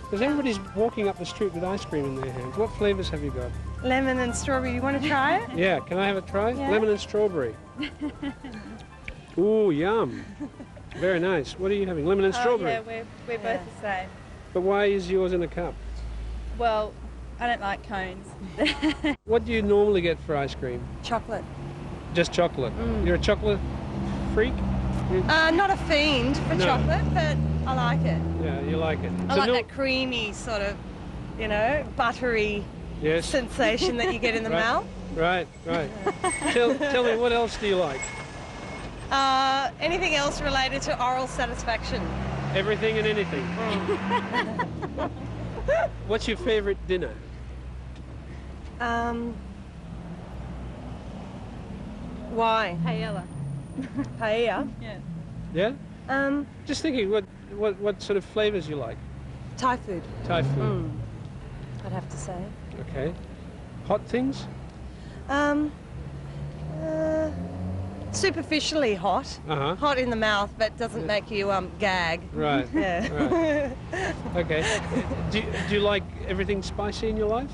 Because everybody's walking up the street with ice cream in their hands. What flavours have you got? Lemon and strawberry. You want to try it? Yeah, can I have a try? Yeah. Lemon and strawberry. Ooh, yum. Very nice. What are you having? Lemon and strawberry? Yeah, we're both the same. But why is yours in a cup? Well, I don't like cones. What do you normally get for ice cream? Chocolate. Just chocolate? You're a chocolate freak? Not a fiend for chocolate, but I like it. Yeah, you like it. I like that creamy sort of, you know, buttery sensation that you get in the mouth. Right. Tell me, what else do you like? Anything else related to oral satisfaction? Everything and anything. What's your favourite dinner? Why? Paella. Paella? Yeah. Yeah? Just thinking, what sort of flavours you like? Thai food. Thai food. I'd have to say. Okay. Hot things? Superficially hot. Hot in the mouth, but doesn't make you gag. Right. Yeah. Right. Okay. Do you like everything spicy in your life?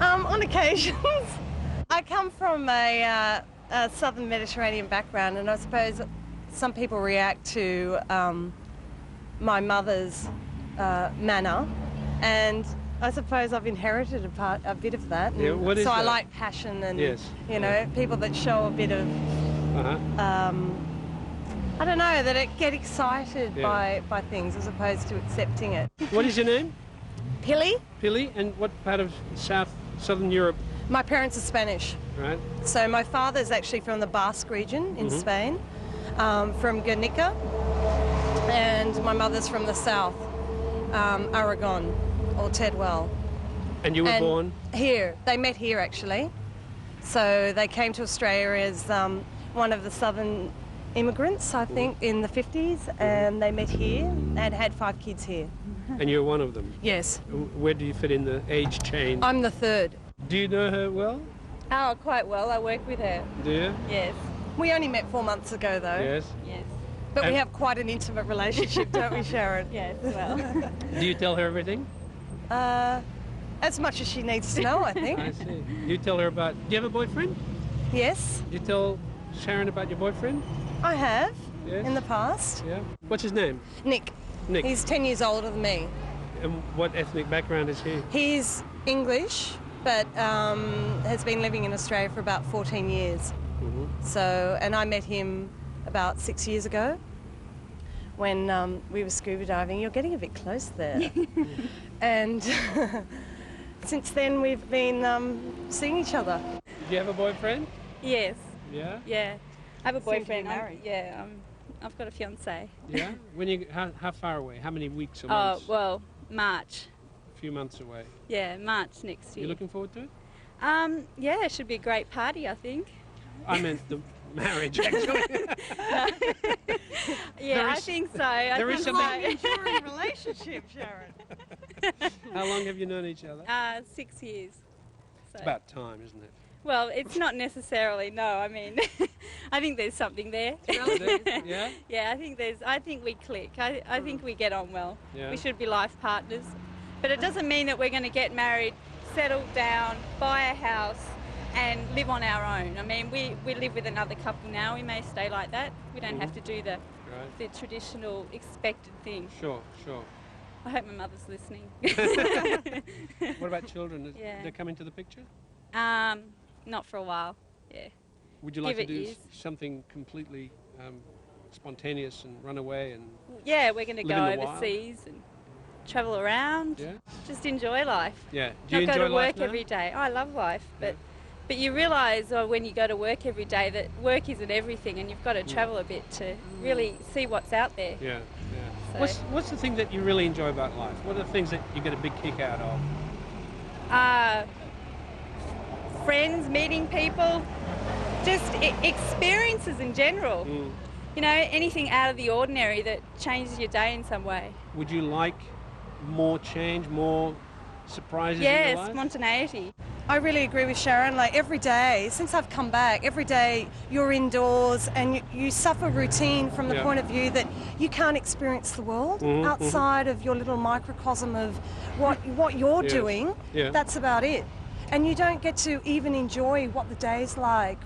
On occasions. I come from a southern Mediterranean background, and I suppose some people react to my mother's manner, and I suppose I've inherited a bit of that. Yeah, what is so that? I like passion and, Yes. you know, people that show a bit of, I don't know, that get excited by things as opposed to accepting it. What is your name? Pili. Pili, and what part of southern Europe? My parents are Spanish. Right. So my father's actually from the Basque region in Spain, from Guernica, and my mother's from the south, Aragon, or Teruel. And you were born? Here. They met here, actually. So they came to Australia as one of the southern immigrants, I think, in the 50s, and they met here and had 5 kids here. And you're one of them? Yes. Where do you fit in the age chain? I'm the third. Do you know her well? Oh, quite well. I work with her. Do you? Yes. We only met 4 months ago, though. Yes. Yes. But we have quite an intimate relationship, don't we, Sharon? Yes, well. Do you tell her everything? As much as she needs to know, I think. I see. You tell her about... Do you have a boyfriend? Yes. You tell Sharon about your boyfriend? I have, Yes. in the past. Yeah. What's his name? Nick. Nick. He's 10 years older than me. And what ethnic background is he? He's English, but has been living in Australia for about 14 years. So, and I met him about 6 years ago when we were scuba diving. You're getting a bit close there. And since then we've been seeing each other. Do you have a boyfriend? Yes. Yeah? Yeah. I have a Seem to be boyfriend. married. I've got a fiancé. Yeah? How far away? How many weeks or months? Oh, well, March. A few months away. Yeah, March next year. You looking forward to it? Yeah, it should be a great party, I think. I meant the marriage, actually. Yeah, I think so. There is something... Enduring relationship, Sharon. How long have you known each other? 6 years. So. It's about time, isn't it? Well, it's not necessarily, no. I mean, I think there's something there. Yeah? Yeah, I think we click. I think we get on well. Yeah. We should be life partners. But it doesn't mean that we're going to get married, settle down, buy a house and live on our own. I mean, we live with another couple now. We may stay like that. We don't have to do the traditional expected thing. Sure. I hope my mother's listening. What about children? Do Yeah. they come into the picture? Not for a while, yeah. Would you like to Give it do years. something completely spontaneous and run away and... Yeah, we're going to Live go in the wild? overseas and travel around. Yeah? Just enjoy life. Yeah. Do you Not enjoy go to life work now? every day. Oh, I love life, but you realise when you go to work every day that work isn't everything, and you've got to travel a bit to really see what's out there. Yeah. So- What's the thing that you really enjoy about life? What are the things that you get a big kick out of? Friends, meeting people, just experiences in general. You know, anything out of the ordinary that changes your day in some way. Would you like more change, more surprises in Yeah, your life? spontaneity. I really agree with Sharon. Like every day, since I've come back, every day you're indoors and you suffer routine from the point of view that you can't experience the world outside of your little microcosm of what you're doing. Yeah. That's about it. And you don't get to even enjoy what the day's like,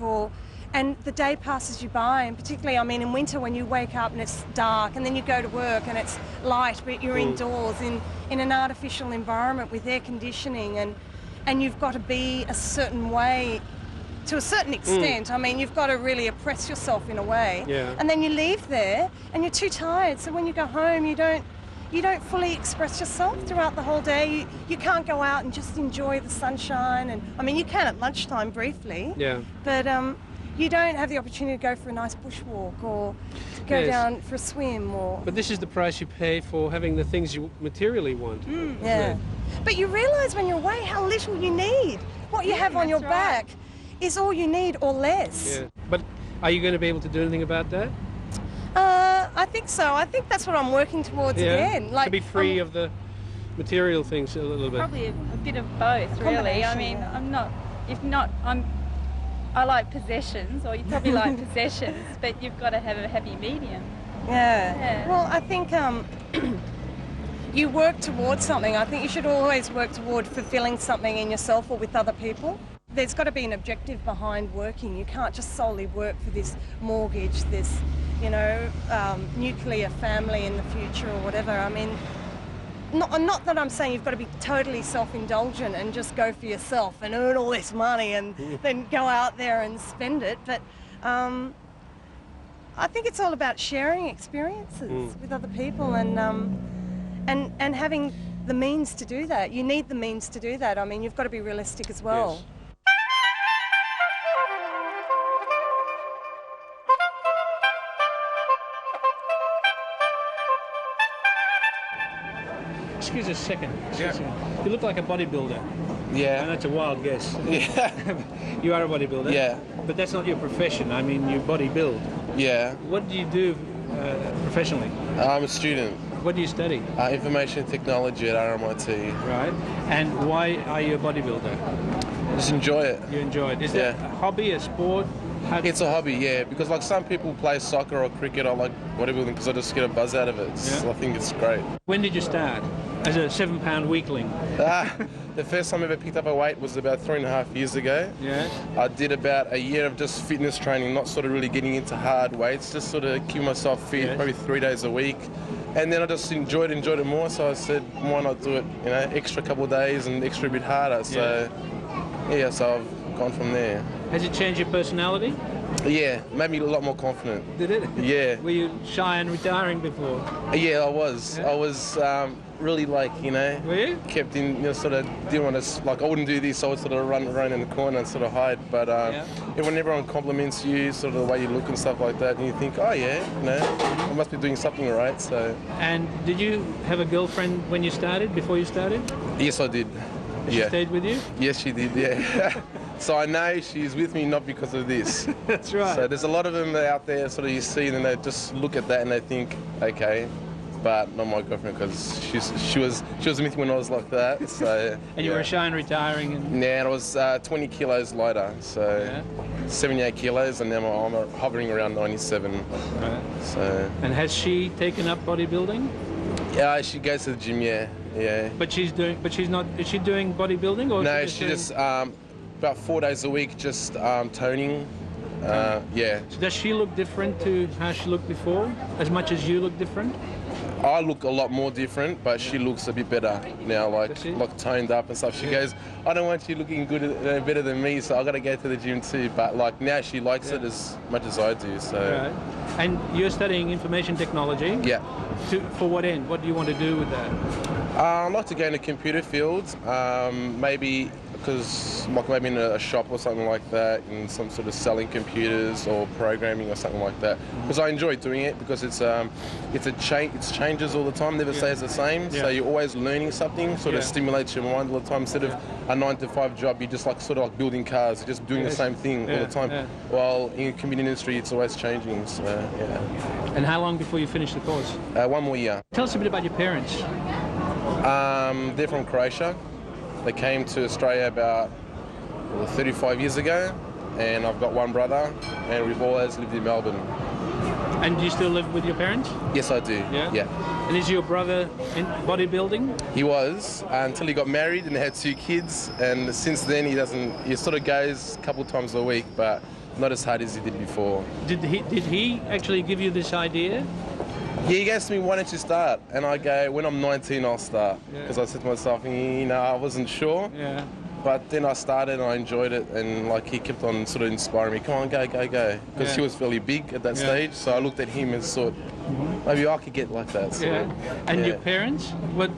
and the day passes you by. And particularly, I mean, in winter when you wake up and it's dark, and then you go to work and it's light, but you're indoors in an artificial environment with air conditioning, and you've got to be a certain way to a certain extent. I mean, you've got to really oppress yourself in a way. Yeah. And then you leave there and you're too tired. So when you go home, you don't fully express yourself throughout the whole day. You can't go out and just enjoy the sunshine. And I mean, you can at lunchtime briefly. Yeah. But you don't have the opportunity to go for a nice bushwalk or to go down for a swim But this is the price you pay for having the things you materially want. Yeah. But you realise when you're away how little you need. What you have on your back is all you need or less. Yeah. But are you going to be able to do anything about that? I think so. I think that's what I'm working towards again. Like to be free of the material things a little bit. Probably a bit of both, really. I mean, I like possessions, or you probably like possessions, but you've got to have a happy medium. Yeah. Well, I think you work towards something. I think you should always work toward fulfilling something in yourself or with other people. There's got to be an objective behind working. You can't just solely work for this mortgage, this, nuclear family in the future or whatever. I mean, not that I'm saying you've got to be totally self-indulgent and just go for yourself and earn all this money and then go out there and spend it, but I think it's all about sharing experiences with other people and having the means to do that. You need the means to do that. I mean, you've got to be realistic as well. Yes. Excuse us a second. You look like a bodybuilder. Yeah. And that's a wild guess. Yeah. You are a bodybuilder? Yeah. But that's not your profession. I mean, you bodybuild. Yeah. What do you do professionally? I'm a student. What do you study? Information technology at RMIT. Right. And why are you a bodybuilder? Just enjoy it. You enjoy it. Is that a hobby, a sport? It's a hobby, yeah, because like some people play soccer or cricket or like bodybuilding because I just get a buzz out of it. So I think it's great. When did you start? As a 7-pound weakling? The first time I ever picked up a weight was about 3.5 years ago. Yeah. I did about a year of just fitness training, not sort of really getting into hard weights, just sort of keeping myself fit, probably 3 days a week. And then I just enjoyed it more, so I said, why not do it, extra couple of days and extra bit harder. So, so I've gone from there. Has it changed your personality? Yeah, made me a lot more confident. Did it? Yeah. Were you shy and retiring before? Yeah, I was. Yeah. I was really like, Were you? kept in, sort of didn't want to, like I wouldn't do this, I would sort of run around in the corner and sort of hide. But when everyone compliments you, sort of the way you look and stuff like that, and you think, oh yeah, I must be doing something right, so. And did you have a girlfriend when you started, before you started? Yes, I did. She stayed with you? Yes, she did, yeah. So I know she's with me not because of this. That's right. So there's a lot of them out there sort of you see and then they just look at that and they think, okay, but not my girlfriend because she was with me when I was like that. So and you were shy and retiring? And... Yeah, and I was 20 kilos lighter, so 78 kilos and now I'm hovering around 97. Right. So. And has she taken up bodybuilding? Yeah, she goes to the gym, yeah. But she's doing bodybuilding or? No, she just about 4 days a week, just toning. So does she look different to how she looked before, as much as you look different? I look a lot more different, but she looks a bit better now, like toned up and stuff. She goes, I don't want you looking better than me, so I got to go to the gym too. But like now she likes it as much as I do. So. Right. And you're studying information technology? Yeah. For what end? What do you want to do with that? I'd like to go into computer fields, maybe because like maybe in a shop or something like that, in some sort of selling computers or programming or something like that. Because I enjoy doing it because it changes all the time, never stays the same. So you're always learning something, sort of stimulates your mind all the time. Instead of a 9-to-5 job, you're just like sort of like building cars, you're just doing the same thing all the time. While in the computer industry, it's always changing. So And how long before you finish the course? 1 more year. Tell us a bit about your parents. They're from Croatia. They came to Australia about 35 years ago, and I've got one brother, and we've always lived in Melbourne. And do you still live with your parents? Yes, I do. Yeah? And is your brother in bodybuilding? He was until he got married and had 2 kids, and since then he sort of goes a couple times a week, but not as hard as he did before. Did he actually give you this idea? Yeah, he asked me, why don't you start? And I go, when I'm 19, I'll start. Because I said to myself, I wasn't sure. Yeah. But then I started and I enjoyed it, and like he kept on sort of inspiring me, come on, go. Because he was fairly big at that stage, so I looked at him and thought, maybe I could get like that. So, And your parents? What?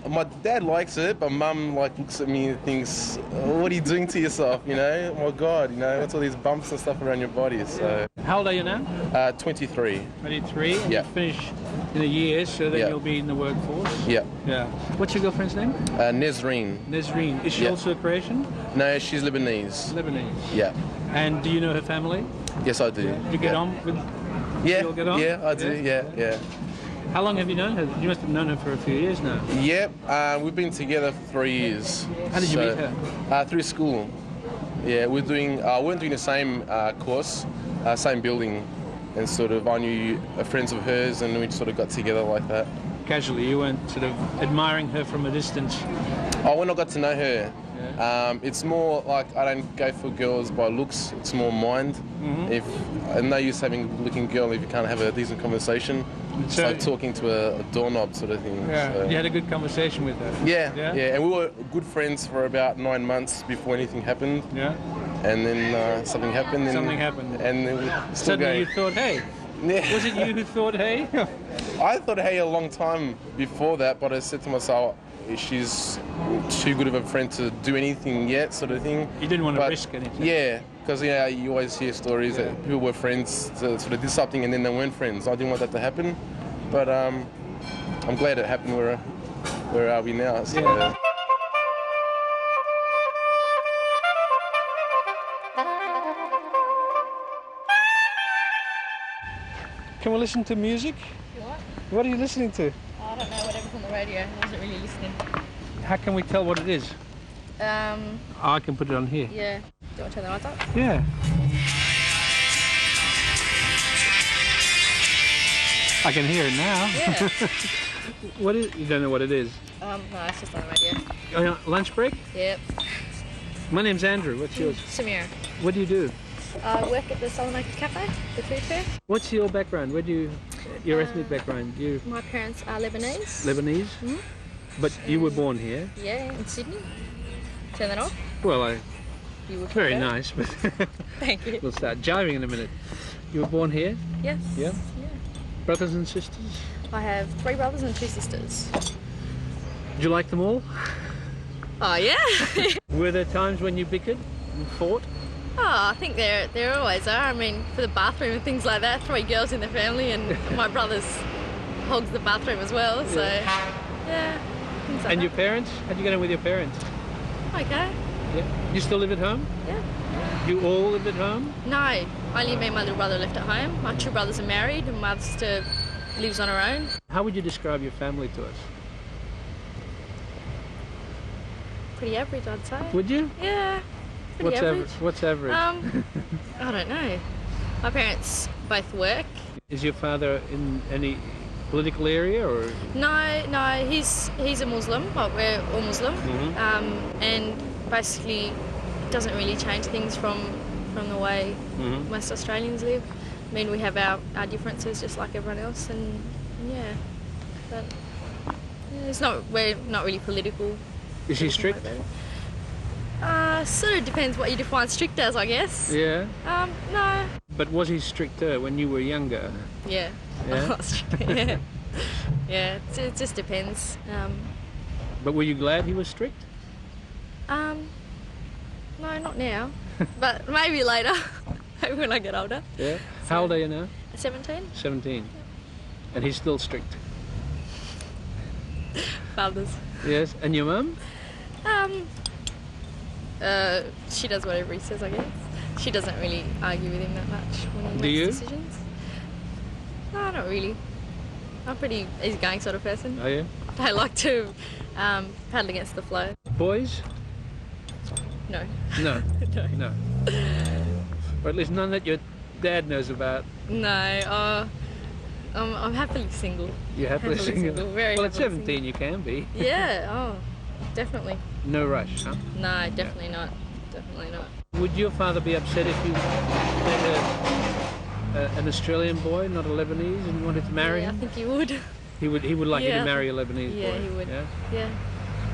My dad likes it, but Mum looks at me and thinks, what are you doing to yourself, Oh my God, what's all these bumps and stuff around your body, so. How old are you now? 23. 23? And Yeah. you finish in a year, so then you'll be in the workforce? Yeah. Yeah. What's your girlfriend's name? Nezreen. Nezreen. Is she also a Croatian? No, she's Lebanese. Lebanese. Yeah. And do you know her family? Yes, I do. Do you get on with? Yeah. You all get on? Yeah, I do. Yeah. How long have you known her? You must have known her for a few years now. Yeah, we've been together for 3 years. How did you meet her? Through school. Yeah, we weren't doing the same course, same building, and sort of I knew friends of hers, and we sort of got together like that. Casually, you weren't sort of admiring her from a distance. Oh, when I got to know her, it's more like I don't go for girls by looks. It's more mind. If and no use having a good-looking girl if you can't have a decent conversation. It's like talking to a doorknob sort of thing. Yeah, so. You had a good conversation with her. Yeah, and we were good friends for about 9 months before anything happened. Yeah. And then something happened. And then we still suddenly going. you thought, hey. Yeah. Was it you who thought, hey? I thought hey a long time before that, but I said to myself, she's too good of a friend to do anything yet, sort of thing. You didn't want to risk anything. Yeah, because you always hear stories that people were friends, sort of did something and then they weren't friends. I didn't want that to happen, but I'm glad it happened. Where are we now? So. Yeah. Can we listen to music? What? What are you listening to? I don't know, whatever's on the radio. I wasn't really listening. How can we tell what it is? I can put it on here. Yeah. Do you want to turn the lights up? Yeah. I can hear it now. Yeah. What is? You don't know what it is? No, it's just on the radio. Oh, lunch break? Yep. My name's Andrew. What's yours? Samira. What do you do? I work at the Solomon Cafe, the food fair. What's your background? Your ethnic background? You My parents are Lebanese. Lebanese? Mhm. But you were born here? Yeah, in Sydney. Turn that off. Well, You would very prefer. nice, but Thank you. we'll start jiving in a minute. You were born here? Yes. Yeah. Yeah. Brothers and sisters? I have 3 brothers and 2 sisters. Did you like them all? Oh yeah. Were there times when you bickered and fought? Oh, I think there always are. I mean, for the bathroom and things like that, 3 girls in the family, and my brother's hogs the bathroom as well. So, yeah. Things like And your that. parents? How'd you get on with your parents? Okay. Yeah. You still live at home? Yeah. You all live at home? No, only me and my little brother left at home. My 2 brothers are married, and my other sister lives on her own. How would you describe your family to us? Pretty average, I'd say. Would you? Yeah. Pretty average. What's average? I don't know. My parents both work. Is your father in any political area or? No, he's a Muslim. Well, we're all Muslim, and basically it doesn't really change things from the way most Australians live. I mean, we have our differences just like everyone else, and yeah, but yeah, we're not really political. Is he strict? Sort of depends what you define strict as, I guess. Yeah. No. But was he stricter when you were younger? Yeah. Yeah? Yeah. Yeah. It just depends. But were you glad he was strict? No, not now, but maybe later. Maybe when I get older. Yeah. How old are you now? 17. 17. And he's still strict. Fathers. Yes. And your mum? She does whatever he says, I guess. She doesn't really argue with him that much when he Do you? makes decisions. No, not really. I'm a pretty easygoing sort of person. Are you? I like to paddle against the flow. Boys? No. No. No. No. Or at least none that your dad knows about. No. I'm happily single. You're happily single. Very well, at happily 17 you can be. Yeah. Oh, definitely. No rush, huh? No, definitely not. Definitely not. Would your father be upset if you met an Australian boy, not a Lebanese, and wanted to marry Yeah, him? I think he would. He would like you Yeah, to marry a Lebanese boy. Yeah, he would. Yeah. Yeah.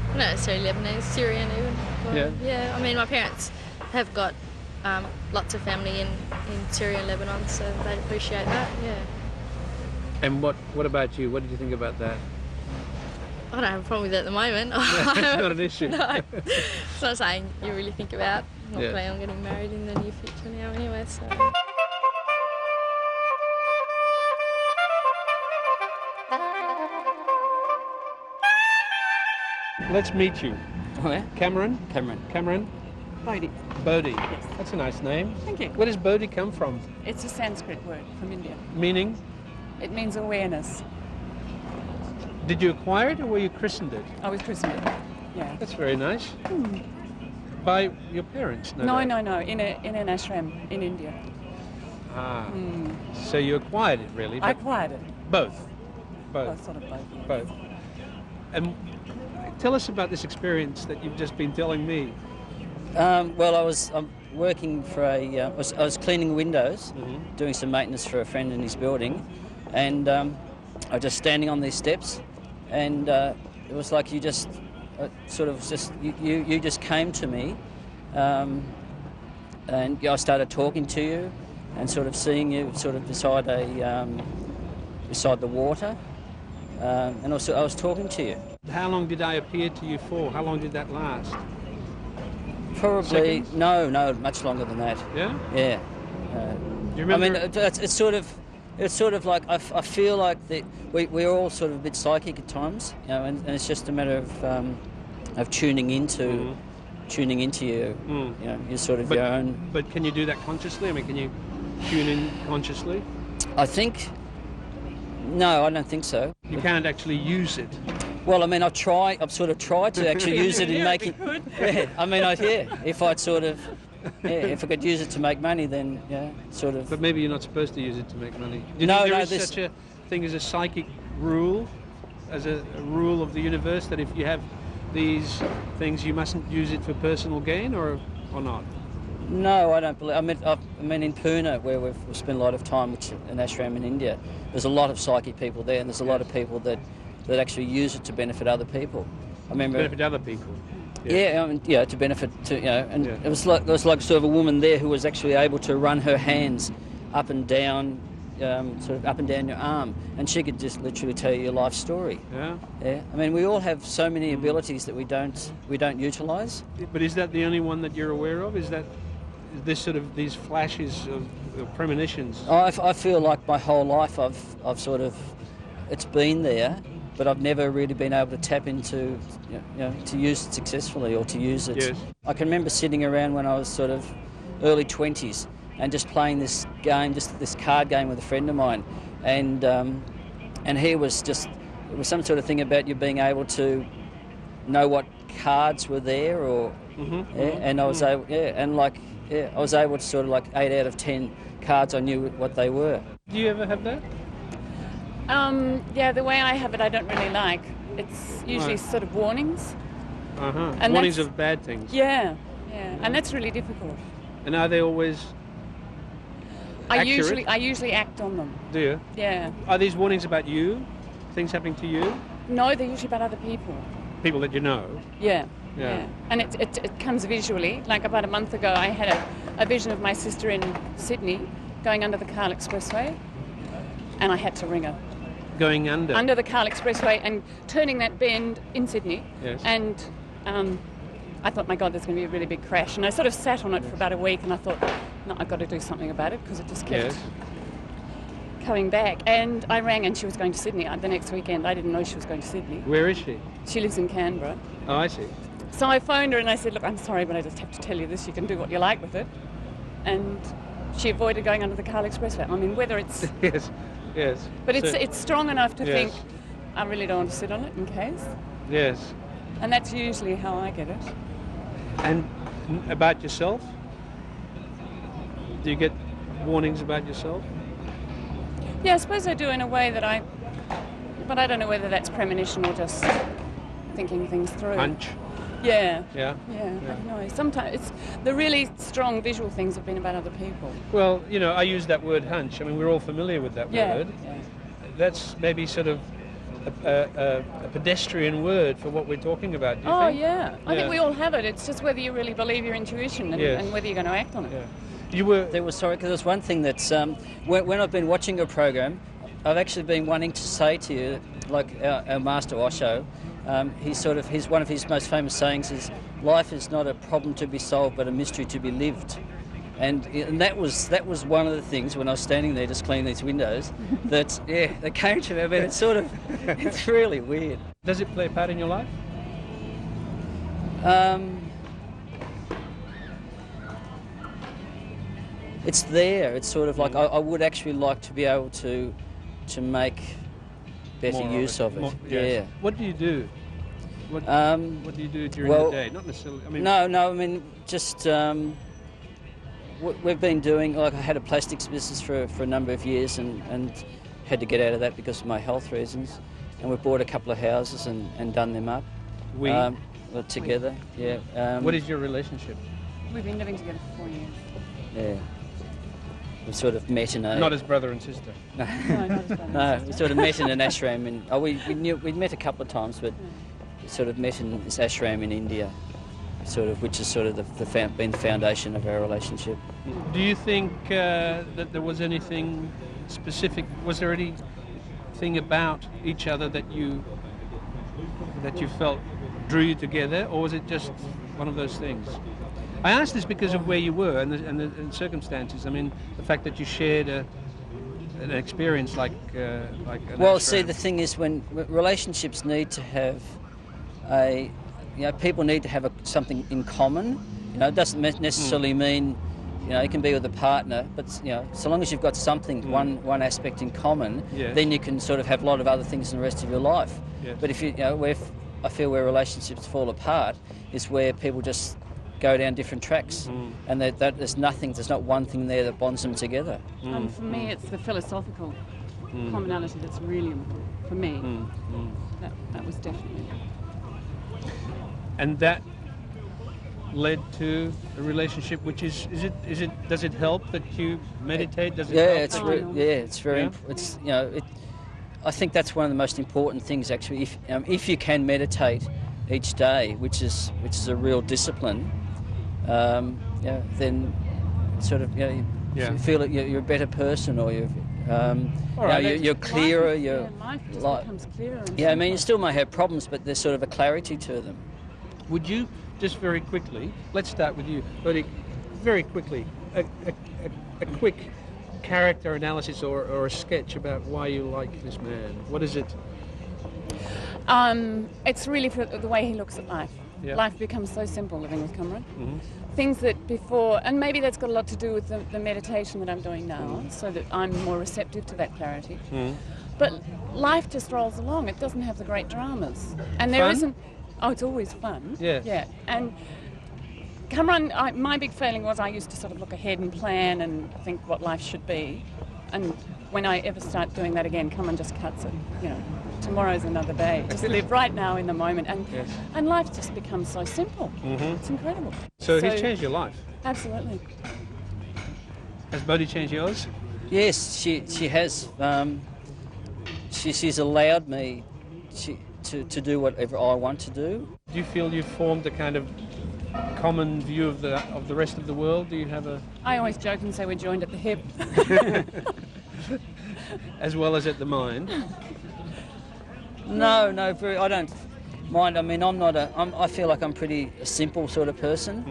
Not necessarily Lebanese, Syrian even. Well, Yeah. Yeah. I mean, my parents have got lots of family in Syria and Lebanon, so they'd appreciate that. Yeah. And what about you? What did you think about that? I don't have a problem with it at the moment. It's not an issue. No. It's not something you really think about. I'm not Yeah. planning on getting married in the near future now anyway, so. Let's meet you. Where? Kamran? Cameron. Bodhi. Bodhi. Yes. That's a nice name. Thank you. Where does Bodhi come from? It's a Sanskrit word from India. Meaning? It means awareness. Did you acquire it or were you christened it? I was christened. Yeah. That's very nice. By your parents? No, in an ashram in India. Ah. So you acquired it really? I but acquired it. both. Both, sort of both. Yes. Both. And tell us about this experience that you've just been telling me. Well, I'm working for I was cleaning windows, doing some maintenance for a friend in his building, and I was just standing on these steps, and it was like you just you just came to me, and I started talking to you, and sort of seeing you sort of beside the water, and also I was talking to you. How long did I appear to you for? How long did that last? Probably Seconds? no, much longer than that. Yeah? Yeah. Do you remember? I mean, it's sort of like I feel like that we're all sort of a bit psychic at times, you know, and it's just a matter of tuning into you, you know, your sort of your own. But can you do that consciously? I mean, can you tune in consciously? I think no, I don't think so. You can't actually use it. Well, I mean, I've sort of tried to actually use it in making. Yeah, I mean, if I could use it to make money, then sort of. But maybe you're not supposed to use it to make money. Do you No, think there no, is this- such a thing as a psychic rule, as a rule of the universe, that if you have these things, you mustn't use it for personal gain, or not? No, I don't believe. I mean, in Pune, where we've spent a lot of time, which is an ashram in India, there's a lot of psychic people there, and there's a lot of people that actually use it to benefit other people. I remember. Benefit other people. Yeah, to benefit and Yeah. it was like sort of a woman there who was actually able to run her hands up and down, sort of up and down your arm, and she could just literally tell you your life story. Yeah. Yeah, I mean, we all have so many abilities that we don't utilise. But is that the only one that you're aware of? Is this sort of these flashes of premonitions? I feel like my whole life I've sort of, it's been there, but I've never really been able to tap into, to use it successfully or to use it. Yes. I can remember sitting around when I was sort of early 20s and just playing this game, just this card game with a friend of mine, and he was just, it was some sort of thing about you being able to know what cards were there, or and I was able, I was able to sort of like 8 out of 10 cards I knew what they were. Do you ever have that? Yeah, the way I have it, I don't really like. It's usually Right. sort of warnings. And warnings of bad things. Yeah, and that's really difficult. And are they always accurate? I usually act on them. Do you? Yeah. Are these warnings about you? Things happening to you? No, they're usually about other people. People that you know? Yeah. Yeah. And it comes visually. Like about a month ago, I had a vision of my sister in Sydney going under the Carl Expressway, and I had to ring her. Going under? Under the Carl Expressway and turning that bend in Sydney. Yes. And I thought, my God, there's going to be a really big crash. And I sort of sat on it for about a week, and I thought, no, I've got to do something about it, because it just kept coming back. And I rang, and she was going to Sydney the next weekend. I didn't know she was going to Sydney. Where is she? She lives in Canberra. Oh, I see. So I phoned her and I said, look, I'm sorry, but I just have to tell you this. You can do what you like with it. And she avoided going under the Carl Expressway. I mean, whether it's... Yes. But it's strong enough to Yes. think, I really don't want to sit on it in case. Yes. And that's usually how I get it. And About yourself? Do you get warnings about yourself? Yeah, I suppose I do in a way that but I don't know whether that's premonition or just thinking things through. Hunch? Yeah. Yeah? Yeah, I don't know. Sometimes it's the really strong visual things have been about other people. Well, you know, I use that word hunch. I mean, we're all familiar with that word. Yeah. That's maybe sort of a pedestrian word for what we're talking about, do you Oh, think? yeah. I think we all have it. It's just whether you really believe your intuition and whether you're going to act on it. Yeah. You were... Because there's one thing that's when I've been watching a program, I've actually been wanting to say to you, like our master Osho, one of his most famous sayings is, "Life is not a problem to be solved, but a mystery to be lived." And that was one of the things when I was standing there just cleaning these windows that came to me. I mean, it's really weird. Does it play a part in your life? It's there. It's sort of like I would actually like to be able to make better use of it. Yeah. What do you do? What do you do during the day? Not necessarily. I mean. No. I mean, just we've been doing. Like, I had a plastics business for a number of years and had to get out of that because of my health reasons. And we've bought a couple of houses and done them up. Together. Yeah. What is your relationship? We've been living together for 4 years. Yeah. We sort of met in a... Not as brother and sister. No, not as brother and No, sister. we sort of met in an ashram. We'd met a couple of times, but we sort of met in this ashram in India, which is sort of been the foundation of our relationship. Do you think that there was anything specific? Was there anything about each other that you felt drew you together, or was it just one of those things? I ask this because of where you were and the circumstances. I mean, the fact that you shared an experience like an Well, ashram. see, the thing is, when relationships need to have people need to have something in common. You know, it doesn't necessarily mean, it can be with a partner, but so long as you've got something, one aspect in common, then you can sort of have a lot of other things in the rest of your life. Yes. But if I feel where relationships fall apart is where people just go down different tracks, and that there's not one thing there that bonds them together. For me, it's the philosophical commonality that's really important. For me, that was definitely. And that led to a relationship, which does it help that you meditate? Does it help? It's very. It's I think that's one of the most important things actually. If you can meditate each day, which is a real discipline, then sort of you feel that you're a better person, or you're clearer. Life just becomes clearer. I mean, you still may have problems, but there's sort of a clarity to them. Would you just very quickly? Let's start with you, Bodhi. Very quickly, a quick character analysis or a sketch about why you like this man. What is it? It's really for the way he looks at life. Yeah. Life becomes so simple living with Kamran. Things that before, and maybe that's got a lot to do with the meditation that I'm doing now, so that I'm more receptive to that clarity. But life just rolls along. It doesn't have the great dramas. And there isn't... Oh, it's always fun. Yeah. And Kamran, my big failing was I used to sort of look ahead and plan and think what life should be. And when I ever start doing that again, Kamran just cuts it. Tomorrow's another day. Just live right now in the moment. And life just becomes so simple. It's incredible. So he's changed your life? Absolutely. Has Bodhi changed yours? Yes, she has. She's allowed me to do whatever I want to do. Do you feel you've formed a kind of common view of the rest of the world? Do you have a... I always joke and say we're joined at the hip. As well as at the mind? No, I don't mind. I mean, I feel like I'm pretty a simple sort of person.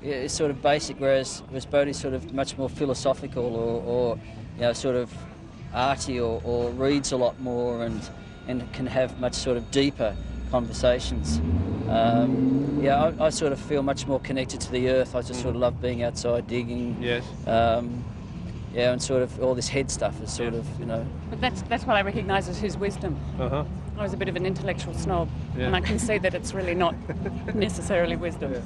It's sort of basic, whereas Bodhi's sort of much more philosophical or sort of arty or reads a lot more and can have much sort of deeper conversations. I sort of feel much more connected to the earth. I just sort of love being outside digging. Yes. Yeah, and sort of all this head stuff is sort of, you know. But that's what I recognise as his wisdom. Uh-huh. I was a bit of an intellectual snob, Yeah. and I can see that it's really not necessarily wisdom. Yeah.